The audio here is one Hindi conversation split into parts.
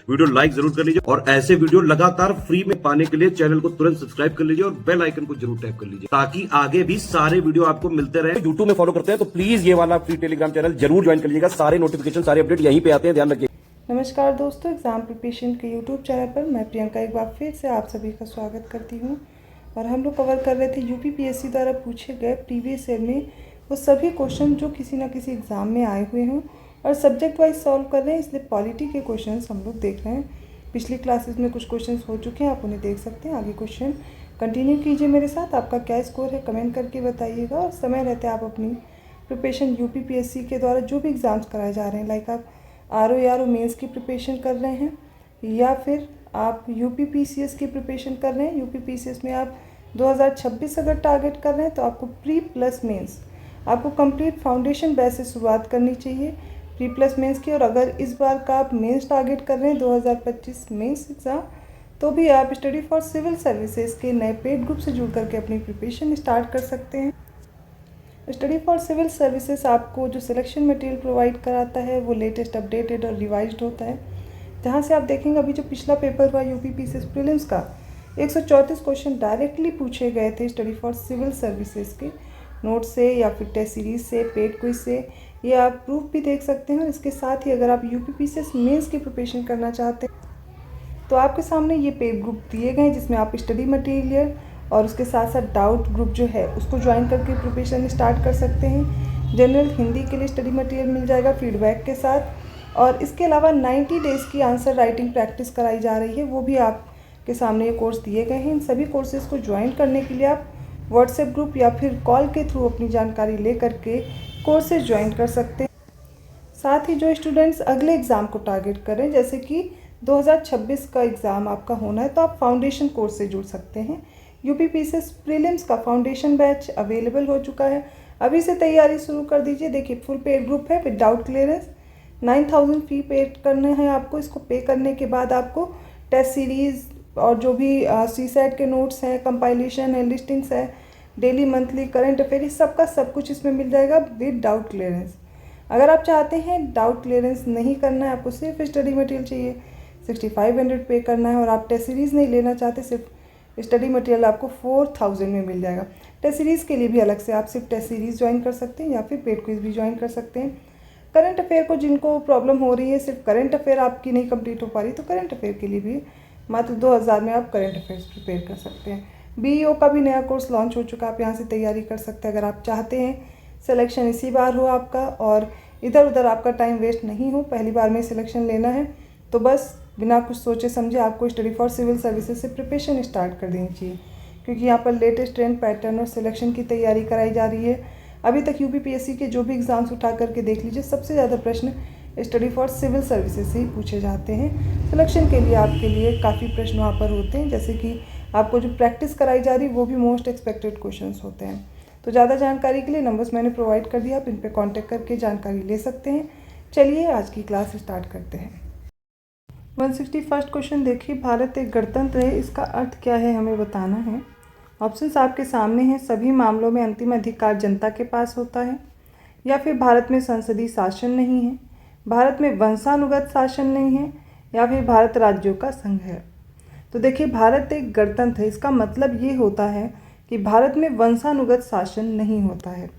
वीडियो लाइक जरूर कर लीजिए और ऐसे वीडियो लगातार फ्री में पाने के लिए चैनल को तुरंत सब्सक्राइब कर लीजिए और बेल आइकन को जरूर टैप कर लीजिए ताकि आगे भी सारे वीडियो आपको मिलते रहे। यूट्यूब में फॉलो करते हैं तो प्लीज ये वाला फ्री टेलीग्राम चैनल जरूर ज्वाइन कर लीजिएगा। सारे नोटिफिकेशन सारे अपडेट यहीं पे आते हैं, ध्यान रखिए। नमस्कार दोस्तों, एग्जाम प्रिपरेशन के यूट्यूब चैनल पर मैं प्रियंका एक बार फिर से आप सभी का स्वागत करती हूं। और हम लोग कवर कर रहे थे यूपीपीएससी द्वारा पूछे गए प्रीवियस ईयर में वो सभी क्वेश्चन जो किसी ना किसी एग्ज़ाम में आए हुए हों और सब्जेक्ट वाइज सॉल्व कर रहे हैं, इसलिए पॉलिटी के क्वेश्चंस हम लोग देख रहे हैं। पिछली क्लासेस में कुछ क्वेश्चंस हो चुके हैं, आप उन्हें देख सकते हैं। आगे क्वेश्चन कंटिन्यू कीजिए मेरे साथ। आपका क्या स्कोर है कमेंट करके बताइएगा। और समय रहते आप अपनी प्रिपरेशन यूपीपीएससी के द्वारा जो भी एग्ज़ाम्स कराए जा रहे हैं, लाइक आप आरओ मेंस की प्रिपरेशन कर रहे हैं या फिर आप यूपीपीसीएस की प्रिपरेशन कर रहे हैं। यूपीपीसीएस में आप 2026 अगर टारगेट कर रहे हैं तो आपको प्री प्लस मेंस आपको कंप्लीट फाउंडेशन बेस से शुरुआत करनी चाहिए प्री प्लस मेंस की। और अगर इस बार का आप मेंस टारगेट कर रहे हैं 2025 मेंस एग्ज़ाम, तो भी आप स्टडी फॉर सिविल सर्विसेज के नए पेड ग्रुप से जुड़ करके अपनी प्रिपरेशन स्टार्ट कर सकते हैं। स्टडी फॉर सिविल सर्विसेज आपको जो सिलेक्शन मटेरियल प्रोवाइड कराता है वो लेटेस्ट अपडेटेड और रिवाइज्ड होता है, जहाँ से आप देखेंगे अभी जो पिछला पेपर हुआ यूपीपीसीएस प्रीलिम्स का 134 क्वेश्चन डायरेक्टली पूछे गए थे स्टडी फॉर सिविल सर्विसेज के नोट से या फिर टेस्ट सीरीज से, पेड क्विज से। ये आप प्रूफ भी देख सकते हैं। और इसके साथ ही अगर आप यूपीपीसीएस मेंस की प्रिपरेशन करना चाहते हैं तो आपके सामने ये पेड ग्रुप दिए गए हैं जिसमें आप स्टडी मटेरियल और उसके साथ साथ डाउट ग्रुप जो है उसको ज्वाइन करके प्रिपरेशन स्टार्ट कर सकते हैं। जनरल हिंदी के लिए स्टडी मटेरियल मिल जाएगा फीडबैक के साथ। और इसके अलावा 90 डेज़ की आंसर राइटिंग प्रैक्टिस कराई जा रही है, वो भी आपके सामने ये कोर्स दिए गए हैं। इन सभी कोर्सेज को ज्वाइन करने के लिए आप व्हाट्सएप ग्रुप या फिर कॉल के थ्रू अपनी जानकारी ले करके कोर्सेज ज्वाइन कर सकते हैं। साथ ही जो स्टूडेंट्स अगले एग्ज़ाम को टारगेट करें, जैसे कि 2026 का एग्ज़ाम आपका होना है, तो आप फाउंडेशन कोर्स से जुड़ सकते हैं। यूपीपीसीएस प्रीलिम्स का फाउंडेशन बैच अवेलेबल हो चुका है, अभी से तैयारी शुरू कर दीजिए। देखिए फुल पेड ग्रुप है विदाउट क्लियरेंस, 9000 फी पे करना है आपको। इसको पे करने के बाद आपको टेस्ट सीरीज़ और जो भी सीसेट के नोट्स हैं, कंपाइलेशन है, लिस्टिंग्स है, डेली मंथली करंट अफेयर, इस सबका सब कुछ इसमें मिल जाएगा विद डाउट क्लियरेंस। अगर आप चाहते हैं डाउट क्लियरेंस नहीं करना है, आपको सिर्फ स्टडी मटेरियल चाहिए, 6500 पे करना है और आप टेस्ट सीरीज़ नहीं लेना चाहते, सिर्फ स्टडी मटेरियल आपको 4000 में मिल जाएगा। टेस्ट सीरीज़ के लिए भी अलग से आप सिर्फ टेस्ट सीरीज़ ज्वाइन कर सकते हैं या फिर पेड क्विज भी ज्वाइन कर सकते हैं। करंट अफेयर को जिनको प्रॉब्लम हो रही है, सिर्फ करंट अफेयर आपकी नहीं कंप्लीट हो पा रही, तो करंट अफेयर के लिए भी मात्र 2000 में आप करंट अफेयर्स प्रिपेयर कर सकते हैं। बीईओ का भी नया कोर्स लॉन्च हो चुका है, आप यहाँ से तैयारी कर सकते हैं। अगर आप चाहते हैं सिलेक्शन इसी बार हो आपका और इधर उधर आपका टाइम वेस्ट नहीं हो, पहली बार में सिलेक्शन लेना है, तो बस बिना कुछ सोचे समझे आपको स्टडी फॉर सिविल सर्विसेज से प्रिपरेशन स्टार्ट कर देनी चाहिए, क्योंकि यहाँ पर लेटेस्ट ट्रेंड पैटर्न और सिलेक्शन की तैयारी कराई जा रही है। अभी तक यूपीपीएससी के जो भी एग्ज़ाम्स उठा करके देख लीजिए, सबसे ज़्यादा प्रश्न स्टडी फॉर सिविल सर्विसेज से ही पूछे जाते हैं। सिलेक्शन के लिए आपके लिए काफ़ी प्रश्न वहाँ पर होते हैं, जैसे कि आपको जो प्रैक्टिस कराई जा रही है वो भी मोस्ट एक्सपेक्टेड क्वेश्चंस होते हैं। तो ज़्यादा जानकारी के लिए नंबर्स मैंने प्रोवाइड कर दिया, आप इन पर कॉन्टैक्ट करके जानकारी ले सकते हैं। चलिए आज की क्लास स्टार्ट करते हैं। 161 क्वेश्चन देखिए, भारत एक गणतंत्र है, इसका अर्थ क्या है हमें बताना है। ऑप्शंस आपके सामने हैं। सभी मामलों में अंतिम अधिकार जनता के पास होता है, या फिर भारत में संसदीय शासन नहीं है, भारत में वंशानुगत शासन नहीं है, या फिर भारत राज्यों का संघ है। तो देखिए भारत एक गणतंत्र है, इसका मतलब ये होता है कि भारत में वंशानुगत शासन नहीं होता है।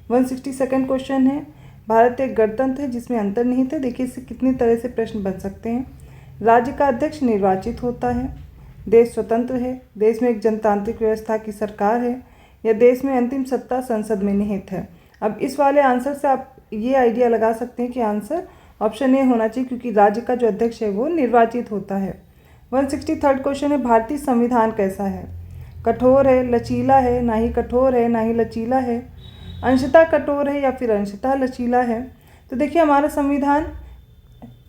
162 क्वेश्चन है, भारत एक गणतंत्र है जिसमें अंतर्निहित है। देखिए इससे कितनी तरह से प्रश्न बन सकते हैं। राज्य का अध्यक्ष निर्वाचित होता है, देश स्वतंत्र है, देश में एक जनतांत्रिक व्यवस्था की सरकार है, या देश में अंतिम सत्ता संसद में निहित है। अब इस वाले आंसर से आप ये आइडिया लगा सकते हैं कि आंसर ऑप्शन ए होना चाहिए, क्योंकि राज्य का जो अध्यक्ष है वो निर्वाचित होता है। 163 क्वेश्चन है, भारतीय संविधान कैसा है। कठोर है, लचीला है, ना ही कठोर है ना ही लचीला है, अंशतः कठोर है या फिर अंशतः लचीला है। तो देखिए हमारा संविधान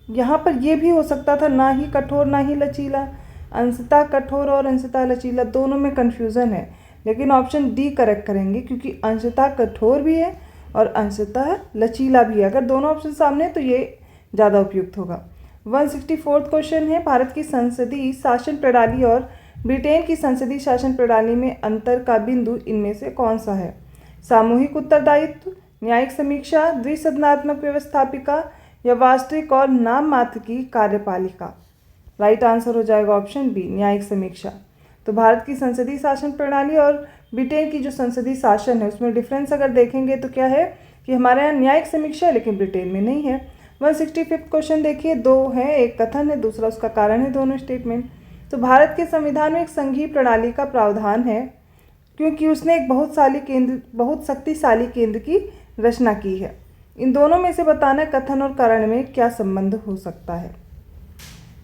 यहाँ पर ये भी हो सकता था, ना ही कठोर ना ही लचीला, अंशतः कठोर और अंशतः लचीला दोनों में कन्फ्यूज़न है, लेकिन ऑप्शन डी करेक्ट करेंगे, क्योंकि अंशतः कठोर भी है और अंशतः लचीला भी है। अगर दोनों ऑप्शन सामने हैं तो ये ज़्यादा उपयुक्त होगा। 164 क्वेश्चन है, भारत की संसदीय शासन प्रणाली और ब्रिटेन की संसदीय शासन प्रणाली में अंतर का बिंदु इनमें से कौन सा है। सामूहिक उत्तरदायित्व, न्यायिक समीक्षा, द्विसदनात्मक व्यवस्थापिका या वास्तविक और नाम मात्र की कार्यपालिका। राइट आंसर हो जाएगा ऑप्शन बी, न्यायिक समीक्षा। तो भारत की संसदीय शासन प्रणाली और ब्रिटेन की जो संसदीय शासन है उसमें डिफरेंस अगर देखेंगे तो क्या है कि हमारे यहाँ न्यायिक समीक्षा है लेकिन ब्रिटेन में नहीं है। 165 क्वेश्चन देखिए, दो है, एक कथन है, दूसरा उसका कारण है, दोनों स्टेटमेंट। तो भारत के संविधान में एक संघीय प्रणाली का प्रावधान है क्योंकि उसने एक बहुत शक्तिशाली केंद्र की रचना की है। इन दोनों में से बताना कथन और कारण में क्या संबंध हो सकता है।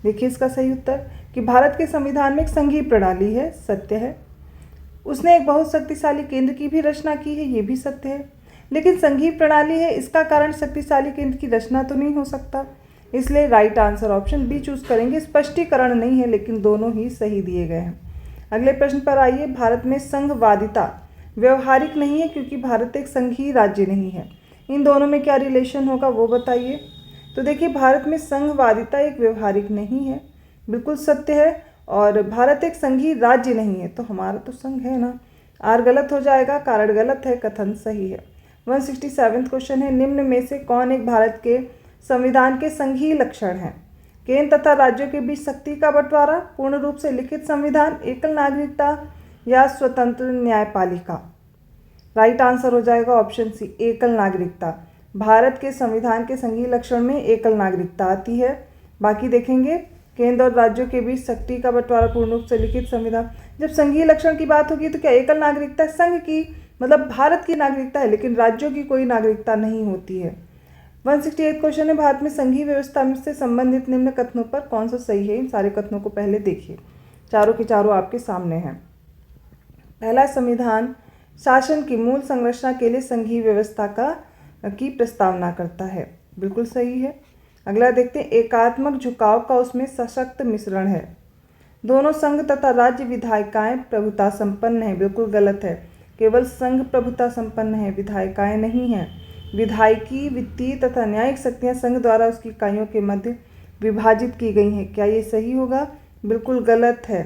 देखिए इसका सही उत्तर कि भारत के संविधान में एक संघीय प्रणाली है, सत्य है। उसने एक बहुत शक्तिशाली केंद्र की भी रचना की है, ये भी सत्य है। लेकिन संघीय प्रणाली है, इसका कारण शक्तिशाली केंद्र की रचना तो नहीं हो सकता, इसलिए right answer option B choose करेंगे। स्पष्टीकरण नहीं है लेकिन दोनों ही सही दिए गए हैं। अगले प्रश्न पर आइए। भारत में संघवादिता व्यवहारिक नहीं है क्योंकि भारत एक संघीय राज्य नहीं है। इन दोनों में क्या रिलेशन होगा वो बताइए। तो देखिए भारत में संघवादिता एक व्यवहारिक नहीं है, बिल्कुल सत्य है। और भारत एक संघीय राज्य नहीं है तो हमारा तो संघ है ना, आर गलत हो जाएगा, कारण गलत है, कथन सही है। 167 क्वेश्चन है, निम्न में से कौन एक भारत के संविधान के संघीय लक्षण हैं? केंद्र तथा राज्यों के बीच शक्ति का बंटवारा, पूर्ण रूप से लिखित संविधान, एकल नागरिकता या स्वतंत्र न्यायपालिका। राइट आंसर हो जाएगा ऑप्शन सी, एकल नागरिकता। भारत के संविधान के संघीय लक्षण में एकल नागरिकता आती है। बाकी देखेंगे केंद्र और राज्यों के बीच शक्ति का बंटवारा, पूर्ण रूप से लिखित संविधान। जब संघीय लक्षण की बात होगी तो क्या एकल नागरिकता संघ की मतलब भारत की नागरिकता है लेकिन राज्यों की कोई नागरिकता नहीं होती है। 168 क्वेश्चन है, भारत में संघीय व्यवस्था से संबंधित निम्न कथनों पर कौन सा सही है? इन सारे कथनों को पहले देखिए, चारों के चारों आपके सामने हैं। पहला, संविधान शासन की मूल संरचना के लिए संघीय व्यवस्था की प्रस्तावना करता है, बिल्कुल सही है। अगला देखते हैं, एकात्मक झुकाव का उसमें सशक्त मिश्रण है। दोनों संघ तथा राज्य विधायिकाएं प्रभुता संपन्न है, बिल्कुल गलत है। केवल संघ प्रभुता संपन्न है, विधायिकाएं नहीं हैं। विधायिकी, वित्तीय तथा न्यायिक शक्तियां संघ द्वारा उसकी इकाइयों के मध्य विभाजित की गई हैं। क्या ये सही होगा? बिल्कुल गलत है।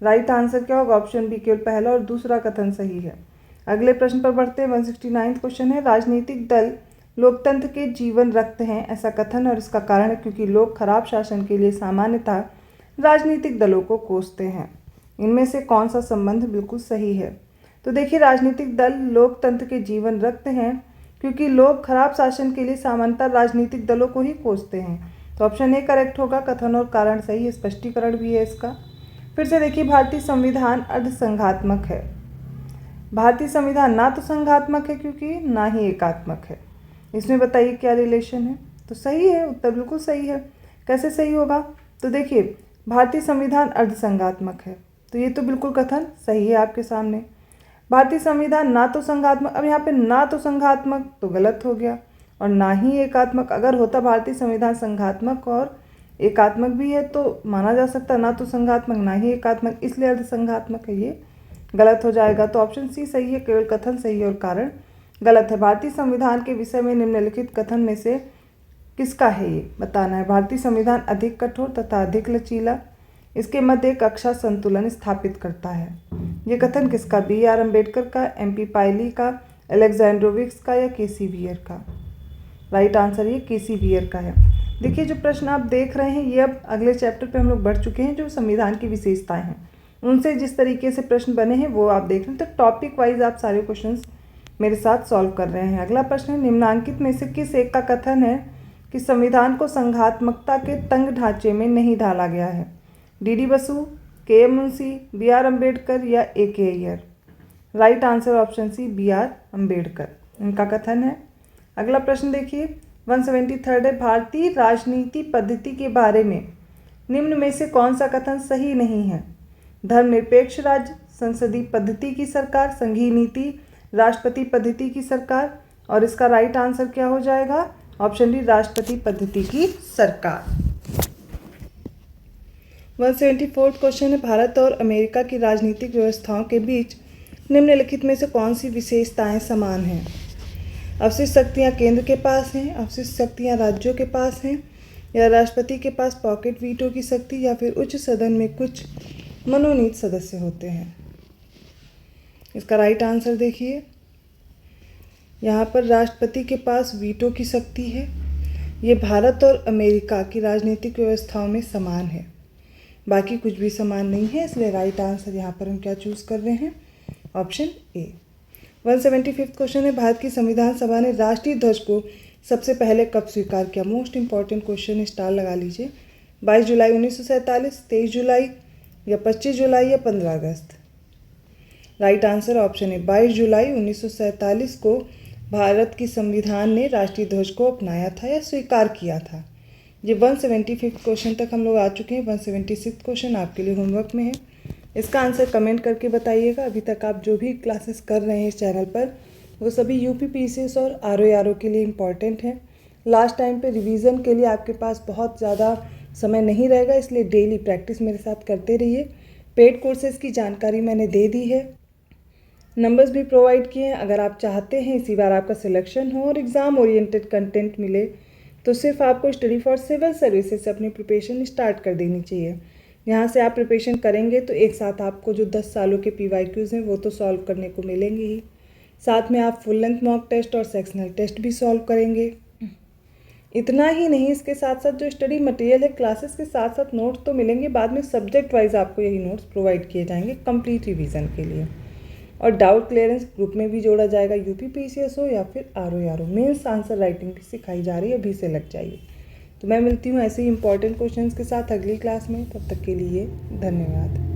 राइट आंसर क्या होगा? ऑप्शन बी, केवल पहला और दूसरा कथन सही है। अगले प्रश्न पर बढ़ते हैं। 169 क्वेश्चन है, राजनीतिक दल लोकतंत्र के जीवन रक्त हैं, ऐसा कथन और इसका कारण है क्योंकि लोग खराब शासन के लिए सामान्यतः राजनीतिक दलों को कोसते हैं। इनमें से कौन सा संबंध बिल्कुल सही है? तो देखिए, राजनीतिक दल लोकतंत्र के जीवन रक्त हैं क्योंकि लोग खराब शासन के लिए सामान्यतः राजनीतिक दलों को ही कोसते हैं। तो ऑप्शन ए करेक्ट होगा, कथन और कारण सही है, स्पष्टीकरण भी है इसका। फिर से देखिए, भारतीय संविधान अर्धसंघात्मक है। भारतीय संविधान ना तो संघात्मक है क्योंकि ना ही एकात्मक है। इसमें बताइए क्या रिलेशन है? तो सही है, उत्तर बिल्कुल सही है। कैसे सही होगा? तो देखिए, भारतीय संविधान अर्धसंघात्मक है तो ये तो बिल्कुल कथन सही है आपके सामने। भारतीय संविधान ना तो संघात्मक, अब यहाँ पे ना तो संघात्मक तो गलत हो गया, और ना ही एकात्मक। अगर होता भारतीय संविधान संघात्मक और एकात्मक भी है तो माना जा सकता, ना तो संघात्मक ना ही एकात्मक, इसलिए अर्धसंघात्मक है, ये गलत हो जाएगा। तो ऑप्शन सी सही है, केवल कथन सही है और कारण गलत है। भारतीय संविधान के विषय में निम्नलिखित कथन में से किसका है ये बताना है। भारतीय संविधान अधिक कठोर तथा अधिक लचीला, इसके मध्य एक कक्षा संतुलन स्थापित करता है। ये कथन किसका? बी आर अम्बेडकर का, MP पायली का, अलेक्जेंड्रोविक्स का या KC बियर का? राइट आंसर ये KC बियर का है। देखिए, जो प्रश्न आप देख रहे हैं ये अब अगले चैप्टर पे हम लोग बढ़ चुके हैं। जो संविधान की विशेषताएं हैं उनसे जिस तरीके से प्रश्न बने हैं वो आप देख रहे हैं। तो टॉपिक वाइज आप सारे क्वेश्चंस मेरे साथ सॉल्व कर रहे हैं। अगला प्रश्न है, निम्नांकित में से किस एक का कथन है कि संविधान को संघात्मकता के तंग ढांचे में नहीं ढाला गया है? DD Basu, KM Munshi, BR Ambedkar या AK Iyer? Right answer option C, BR Ambedkar इनका कथन है। अगला प्रश्न देखिए, 173 है, भारतीय राजनीति पद्धति के बारे में निम्न में से कौन सा कथन सही नहीं है? धर्मनिरपेक्ष राज्य, संसदीय पद्धति की सरकार, संघीय नीति, राष्ट्रपति पद्धति की सरकार। और इसका राइट आंसर क्या हो जाएगा? ऑप्शन डी, राष्ट्रपति पद्धति की सरकार। 174 क्वेश्चन है, भारत और अमेरिका की राजनीतिक व्यवस्थाओं के बीच निम्नलिखित में से कौन सी विशेषताएं समान हैं? अवशिष्ट शक्तियां केंद्र के पास हैं, अवशिष्ट शक्तियां राज्यों के पास हैं, या राष्ट्रपति के पास पॉकेट वीटो की शक्ति, या फिर उच्च सदन में कुछ मनोनीत सदस्य होते हैं। इसका राइट आंसर देखिए, यहाँ पर राष्ट्रपति के पास वीटो की शक्ति है। ये भारत और अमेरिका की राजनीतिक व्यवस्थाओं में समान है। बाकी कुछ भी समान नहीं है, इसलिए राइट आंसर यहाँ पर हम क्या चूज़ कर रहे हैं, ऑप्शन ए। 175 क्वेश्चन है, भारत की संविधान सभा ने राष्ट्रीय ध्वज को सबसे पहले कब स्वीकार किया। मोस्ट इंपॉर्टेंट क्वेश्चन, स्टार लगा लीजिए। 22 जुलाई 1947, 23 जुलाई या 25 जुलाई या 15 अगस्त। राइट आंसर ऑप्शन है 22 जुलाई 1947 को भारत की संविधान ने राष्ट्रीय ध्वज को अपनाया था या स्वीकार किया था। ये 175 क्वेश्चन तक हम लोग आ चुके हैं। 176 क्वेश्चन आपके लिए होमवर्क में है, इसका आंसर कमेंट करके बताइएगा। अभी तक आप जो भी क्लासेस कर रहे हैं इस चैनल पर वो सभी यूपी पीसीएस और आरओ के लिए इम्पॉर्टेंट हैं। लास्ट टाइम पे रिवीजन के लिए आपके पास बहुत ज़्यादा समय नहीं रहेगा, इसलिए डेली प्रैक्टिस मेरे साथ करते रहिए। पेड कोर्सेज़ की जानकारी मैंने दे दी है, नंबर्स भी प्रोवाइड किए हैं। अगर आप चाहते हैं इसी बार आपका सिलेक्शन हो और एग्ज़ाम ओरिएंटेड कंटेंट मिले तो सिर्फ आपको स्टडी फॉर सिविल सर्विसेज से अपनी प्रिपरेशन स्टार्ट कर देनी चाहिए। यहाँ से आप प्रिपरेशन करेंगे तो एक साथ आपको जो 10 सालों के PYQs हैं वो तो सॉल्व करने को मिलेंगे ही, साथ में आप फुल लेंथ मॉक टेस्ट और सेक्शनल टेस्ट भी सॉल्व करेंगे। इतना ही नहीं, इसके साथ साथ जो स्टडी मटेरियल है क्लासेस के साथ साथ नोट्स तो मिलेंगे, बाद में सब्जेक्ट वाइज आपको यही नोट्स प्रोवाइड किए जाएंगे कंप्लीट रिवीजन के लिए। और डाउट क्लियरेंस ग्रुप में भी जोड़ा जाएगा, यूपी पीसीएस हो या फिर आरओ। मेंस आंसर राइटिंग भी सिखाई जा रही है, अभी से लग जाइए। तो मैं मिलती हूँ ऐसे ही इंपॉर्टेंट क्वेश्चंस के साथ अगली क्लास में, तब तक के लिए धन्यवाद।